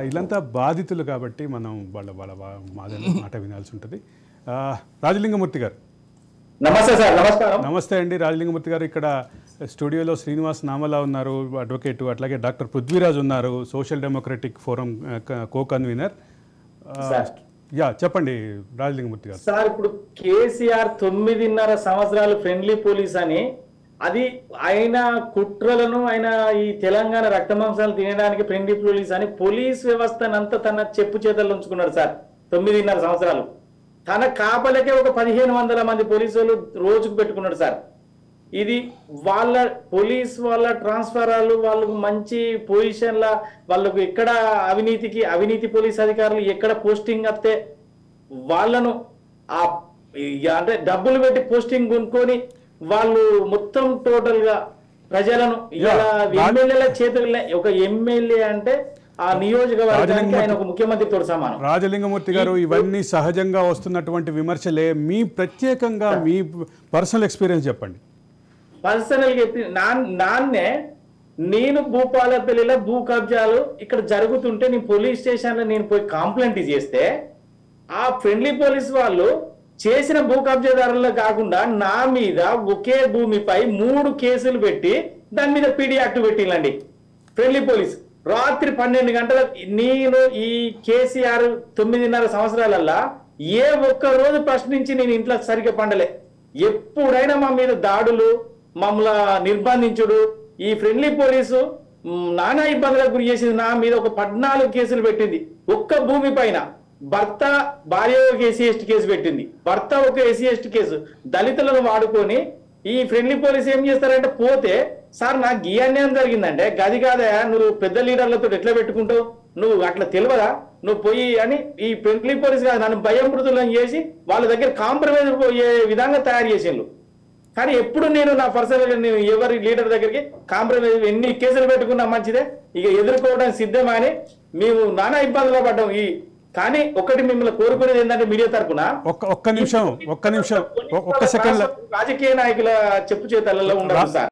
వీళ్ళంతా బాధితులు కాబట్టి మనం వాళ్ళ వాళ్ళ మాట వినాల్సి ఉంటుంది. రాజలింగమూర్తి గారు నమస్తే సార్. నమస్కారం. నమస్తే అండి రాజలింగమూర్తి గారు. ఇక్కడ స్టూడియోలో శ్రీనివాస్ నామలా ఉన్నారు, అడ్వకేటు. అట్లాగే డాక్టర్ పృథ్వీరాజ్ ఉన్నారు, social democratic forum co convener. చెప్పండి రాజలింగమూర్తి గారు. సార్, ఇప్పుడు కేసీఆర్ 9.5 సంవత్సరాలు ఫ్రెండ్లీ పోలీస్ అని, అది ఆయన కుట్రలను, ఆయన ఈ తెలంగాణ రక్తమాంసాలు తినడానికి ఫ్రెండ్లీ పోలీస్ అని పోలీస్ వ్యవస్థనంతా తన చెప్పు చేతల్లో ఉంచుకున్నాడు సార్. 9.5 సంవత్సరాలు తన కాపలకే ఒక 1500 మంది పోలీసులు రోజుకు పెట్టుకున్నాడు సార్. ఇది వాళ్ళ పోలీస్ వాళ్ళ ట్రాన్స్ఫరాలు, వాళ్ళకు మంచి పొజిషన్ల, వాళ్ళకు ఎక్కడ అవినీతి పోలీస్ అధికారులు ఎక్కడ పోస్టింగ్ వస్తే వాళ్ళను అంటే డబ్బులు పెట్టి పోస్టింగ్ కొనుక్కొని వాళ్ళు మొత్తం టోటల్ గా ప్రజలను ఎమ్మెల్యేల చేతుల్లో, ఒక ఎమ్మెల్యే అంటే ఆ నియోజకవర్గానికి ఆయన ఒక ముఖ్యమంత్రితో సమానం. రాజలింగమూర్తి గారు, ఇవన్నీ సహజంగా వస్తున్నటువంటి విమర్శలే. మీ ప్రత్యేకంగా మీ పర్సనల్ ఎక్స్పీరియన్స్ చెప్పండి. పర్సనల్ చెప్పి నాన్నే నేను భూపాలపల్లిలో భూ కబ్జాలు ఇక్కడ జరుగుతుంటే నేను పోలీస్ స్టేషన్లో నేను పోయి కంప్లైంట్ చేస్తే ఆ ఫ్రెండ్లీ పోలీస్ వాళ్ళు చేసిన భూ కబ్జాదారుల్లో కాకుండా నా మీద ఒకే భూమిపై 3 కేసులు పెట్టి దాని మీద పీడీ యాక్ట్ పెట్టిందండి ఫ్రెండ్లీ పోలీస్. రాత్రి 12 గంటలకు నేను ఈ కేసీఆర్ 9.5 సంవత్సరాలల్లా ఏ ఒక్క రోజు ప్రశ్నించి నేను ఇంట్లో సరిగ్గా పండలే. ఎప్పుడైనా మా మీద దాడులు, మమ్మల్ని నిర్బంధించుడు, ఈ ఫ్రెండ్లీ పోలీసు నానా ఇబ్బందులకు గురి చేసింది. నా మీద ఒక 14 కేసులు పెట్టింది. ఒక్క భూమి పైన భర్త భార్య ఒక SC/ST కేసు పెట్టింది, భర్త ఒక SC/ST కేసు. దళితులను వాడుకొని ఈ ఫ్రెండ్లీ పోలీస్ ఏం చేస్తారంటే, పోతే సార్ నాకు గీ అన్యాయం జరిగిందంటే, గది కాదా నువ్వు పెద్ద లీడర్లతో ఎట్లా పెట్టుకుంటావు, నువ్వు అట్లా తెలియదా, నువ్వు పోయి అని ఈ ఫ్రెండ్లీ పోలీస్ కాదు నన్ను భయమృతులను చేసి వాళ్ళ దగ్గర కాంప్రమైజ్ పోయే విధంగా తయారు చేసిండ్రు. కానీ ఎప్పుడు నేను నా పర్సనల్గా నేను ఎవరి లీడర్ దగ్గరికి కాంప్రమైజ్ ఎన్ని కేసులు పెట్టుకున్నా మంచిదే, ఇక ఎదుర్కోవడానికి సిద్ధమని మేము నానా ఇబ్బందులు పడ్డాం. కానీ ఒకటి మిమ్మల్ని కోరుకునేది ఏంటంటే, మీడియా తరఫున ఒక్క నిమిషం ఒక్క సెకండ్ రాజకీయ నాయకుల చెప్పు చేతలలో ఉండదు సార్.